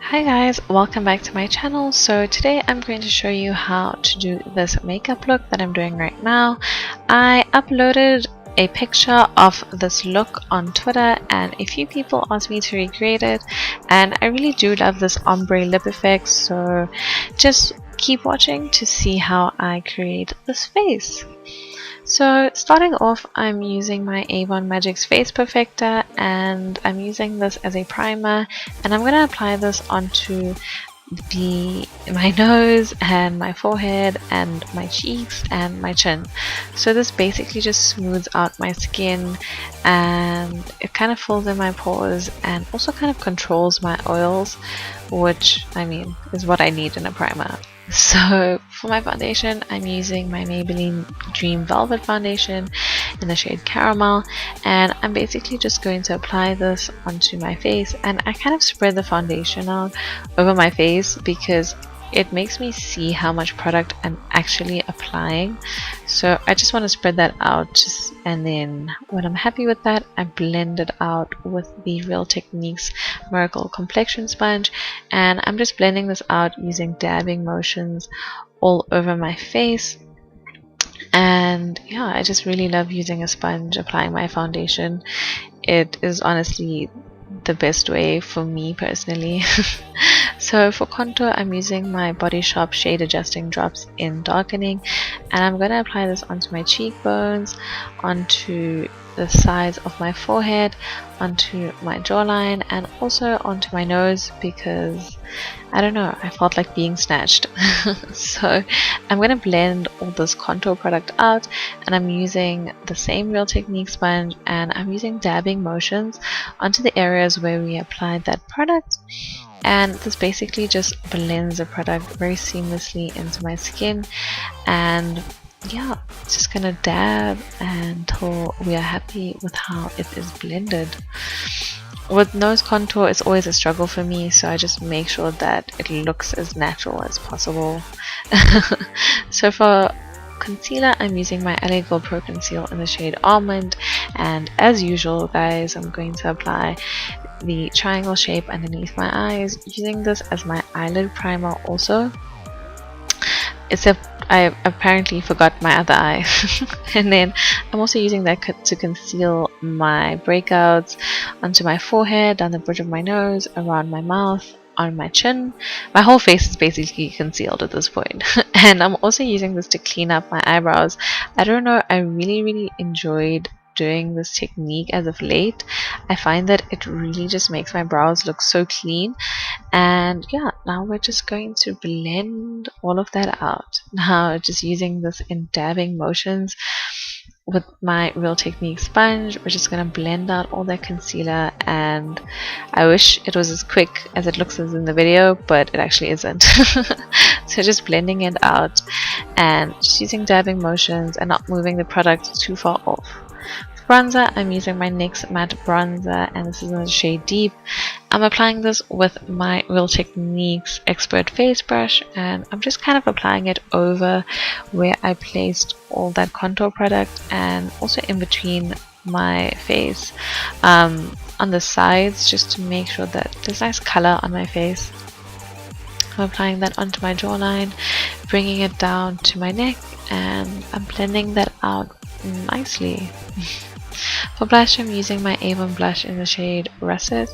Hi guys, welcome back to my channel. So today I'm going to show you how to do this makeup look that I'm doing right now. I uploaded a picture of this look on Twitter and a few people asked me to recreate it, and I really do love this ombre lip effect, so just keep watching to see how I create this face. So starting off, I'm using my Avon Magix Face Perfector and I'm using this as a primer, and I'm going to apply this onto my nose and my forehead and my cheeks and my chin. So this basically just smooths out my skin and it kind of fills in my pores and also kind of controls my oils, which I mean is what I need in a primer. So for my foundation, I'm using my Maybelline Dream Velvet Foundation in the shade Caramel, and I'm basically just going to apply this onto my face, and I kind of spread the foundation out over my face because it makes me see how much product I'm actually applying. So I just want to spread that out, and then when I'm happy with that, I blend it out with the Real Techniques Miracle Complexion Sponge, and I'm just blending this out using dabbing motions all over my face. And yeah, I just really love using a sponge applying my foundation. It is honestly the best way for me personally. So for contour, I'm using my Body Shop Shade Adjusting Drops in Darkening, and I'm going to apply this onto my cheekbones, onto the sides of my forehead, onto my jawline, and also onto my nose because I don't know, I felt like being snatched. So I'm going to blend all this contour product out, and I'm using the same Real Technique sponge, and I'm using dabbing motions onto the areas where we applied that product. And this basically just blends the product very seamlessly into my skin, and yeah, just gonna dab until we are happy with how it is blended. With nose contour, it's always a struggle for me, so I just make sure that it looks as natural as possible. So for concealer, I'm using my LA Gold Pro.Conceal in the shade Almond, and as usual guys, I'm going to apply the triangle shape underneath my eyes, using this as my eyelid primer also, except I apparently forgot my other eye. And then I'm also using that to conceal my breakouts onto my forehead, down the bridge of my nose, around my mouth, on my chin. My whole face is basically concealed at this point. And I'm also using this to clean up my eyebrows. I don't know, I really enjoyed doing this technique as of late. I find that it really just makes my brows look so clean. And yeah, now we're just going to blend all of that out. Now just using this in dabbing motions with my Real Technique sponge, we're just going to blend out all that concealer, and I wish it was as quick as it looks as in the video, but it actually isn't. So just blending it out and just using dabbing motions and not moving the product too far off. Bronzer, I'm using my NYX matte bronzer, and this is in the shade Deep. I'm applying this with my Real Techniques Expert Face Brush, and I'm just kind of applying it over where I placed all that contour product, and also in between my face, on the sides, just to make sure that there's nice color on my face. I'm applying that onto my jawline, bringing it down to my neck, and I'm blending that out nicely. For blush, I'm using my Avon blush in the shade Russet,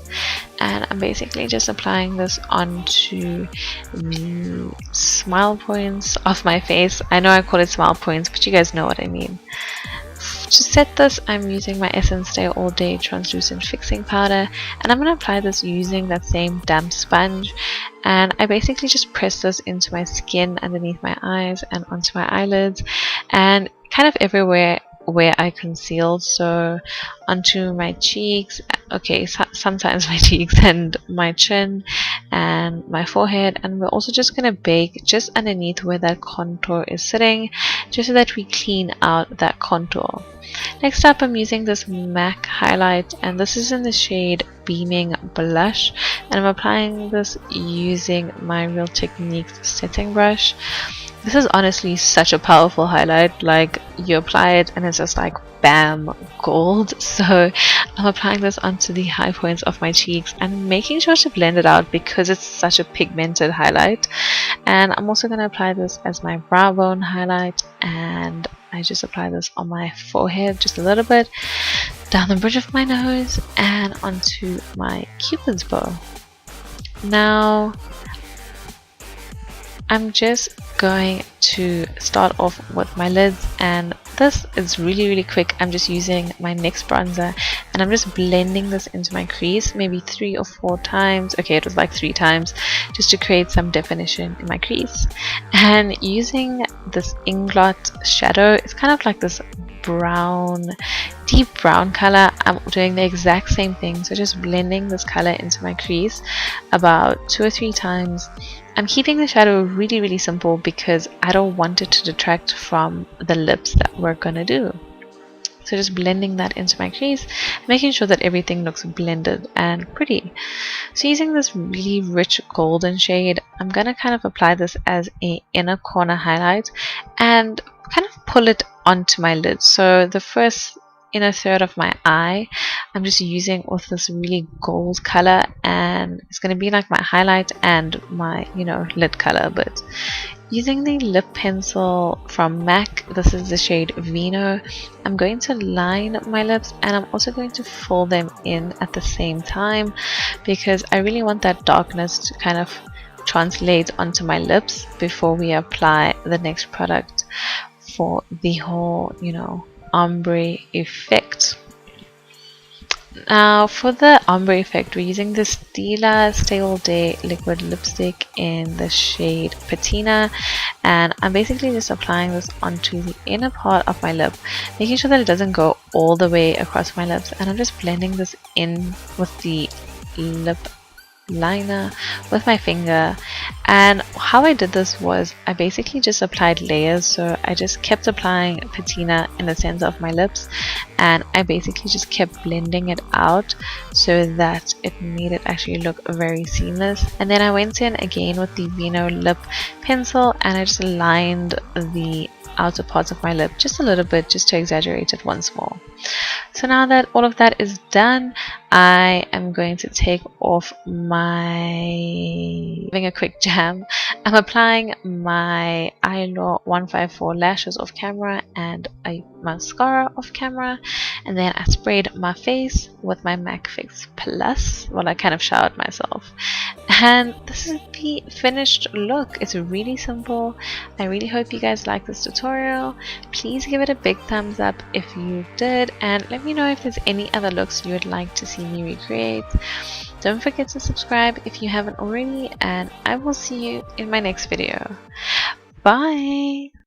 and I'm basically just applying this onto the smile points of my face. I know I call it smile points, but you guys know what I mean. To set this, I'm using my Essence Stay All Day Translucent Fixing Powder, and I'm going to apply this using that same damp sponge, and I basically just press this into my skin underneath my eyes and onto my eyelids and kind of everywhere where I concealed, so onto my cheeks, okay, sometimes my cheeks, and my chin and my forehead. And we're also just going to bake just underneath where that contour is sitting, just so that we clean out that contour. Next up, I'm using this MAC highlight, and this is in the shade Beaming Blush, and I'm applying this using my Real Techniques setting brush. This is honestly such a powerful highlight. Like, you apply it and it's just like bam, gold. So I'm applying this onto the high points of my cheeks and making sure to blend it out because it's such a pigmented highlight. And I'm also going to apply this as my brow bone highlight, and I just apply this on my forehead just a little bit, down the bridge of my nose, and onto my cupid's bow. Now I'm just going to start off with my lids, and this is really quick. I'm just using my NYX bronzer and I'm just blending this into my crease maybe 3 or 4 times. Okay, it was like 3 times, just to create some definition in my crease. And using this Inglot shadow, it's kind of like this brown, deep brown color. I'm doing the exact same thing, so just blending this color into my crease about 2 or 3 times. I'm keeping the shadow really simple because I don't want it to detract from the lips that we're gonna do. So just blending that into my crease, making sure that everything looks blended and pretty. So using this really rich golden shade, I'm gonna kind of apply this as a inner corner highlight and kind of pull it onto my lid. So the first inner third of my eye, I'm just using with this really gold color, and it's going to be like my highlight and my, you know, lid color. But using the lip pencil from MAC, this is the shade Vino, I'm going to line my lips and I'm also going to fill them in at the same time because I really want that darkness to kind of translate onto my lips before we apply the next product for the whole, you know, ombre effect. Now for the ombre effect, we're using the Stila Stay All Day liquid lipstick in the shade Patina, and I'm basically just applying this onto the inner part of my lip, making sure that it doesn't go all the way across my lips, and I'm just blending this in with the lip liner with my finger. And how I did this was I basically just applied layers, so I just kept applying patina in the center of my lips and I basically just kept blending it out so that it made it actually look very seamless. And then I went in again with the Vino lip pencil and I just lined the outer parts of my lip just a little bit, just to exaggerate it once more. So now that all of that is done, I am going to take off having a quick jam. I'm applying my Eylure 154 lashes off camera and a mascara off camera, and then I sprayed my face with my MAC Fix Plus while I kind of showered myself. And this is the finished look. It's really simple. I really hope you guys like this tutorial. Please give it a big thumbs up if you did, and let me know if there's any other looks you would like to see me recreate. Don't forget to subscribe if you haven't already, and I will see you in my next video. Bye!